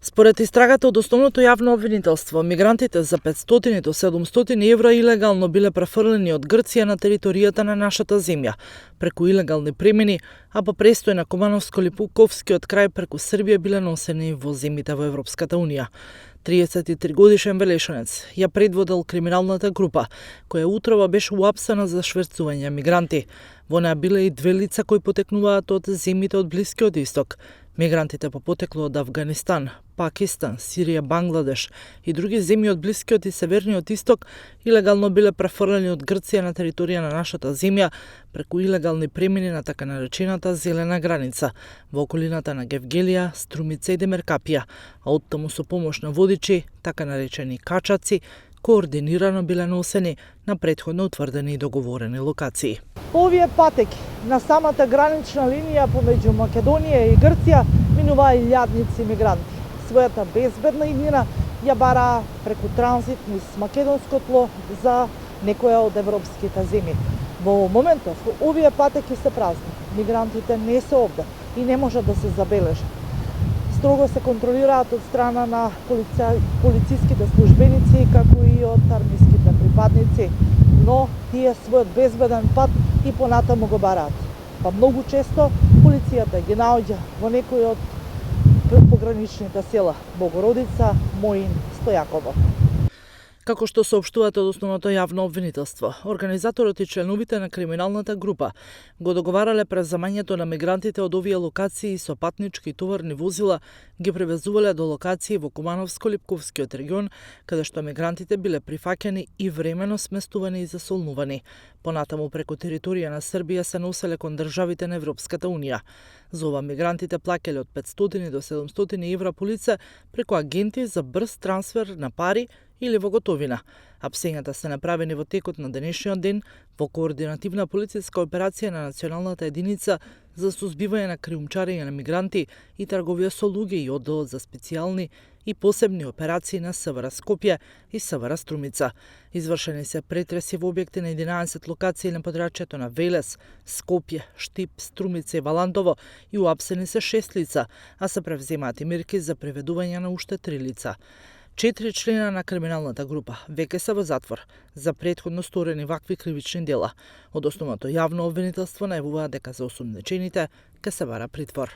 Според истрагата од основното јавно обвинителство, мигрантите за 500 до 700 евра илегално биле префрлени од Грција на територијата на нашата земја, преку илегални премини, а по престој на Кумановско-Липуковскиот крај преку Србија биле носени во земјите во Европската Унија. 33 годишен велешанец ја предводел криминалната група, која утрово беше уапсена за шверцување мигранти. Во неа биле и две лица кои потекнуваат од земјите од Блискиот Исток. Мигрантите по потекло од Авганистан, Пакистан, Сирија, Бангладеш и други земји од Блискиот и Северниот Исток илегално биле префрлени од Грција на територија на нашата земја преку илегални премини на така наречената зелена граница во околината на Гевгелија, Струмица и Демеркапија, а оттаму со помош на водичи, така наречени качаци, координирано биле носени на претходно утврдени и договорени локации. По овие патеки на самата гранична линија помеѓу Македонија и Грција минуваа илјадници мигранти. Својата безбедна иднина ја бараа преку транзит низ македонско тло за некоја од европските земји. Во моментов овие патеки се празни. Мигрантите не се овде и не може да се забележат. Строго се контролираат од страна на полициските службеници, како и од армиските припадници, но тие својот безбеден пат и понатаму го бараат. Па многу често полицијата ги наоѓа во некој од пограничните села Богородица, Моин, Стојаково. Како што соопштуваат од основното јавно обвинителство, организаторот и членовите на криминалната група го договарале преземањето на мигрантите од овие локации со патнички и товарни возила, ги превезувале до локации во Кумановско-Липковскиот регион, каде што мигрантите биле прифаќани и времено сместувани и засолнувани. Понатаму преку територија на Србија се носеле кон државите на Европската Унија. За ова мигрантите плаќале од 500 до 700 евра по лице преку агенти за брз трансфер на пари или во готовина. Апсењата се направени во текот на денешниот ден во координативна полициска операција на Националната единица за сузбивање на криумчарење на мигранти и трговија со луѓе и одделот за специјални и посебни операции на СВР Скопје и СВР Струмица. Извршени се претреси во објекти на 11 локации на подрачјето на Велес, Скопје, Штип, Струмица и Валантово и уапсени се 6 лица, а се превземаат и мерки за приведување на уште 3 лица. 4 члена на криминалната група веќе се во затвор за претходно сторени вакви кривични дела. Од основното јавно обвинителство најавуваат дека за осумничените ќе се бара притвор.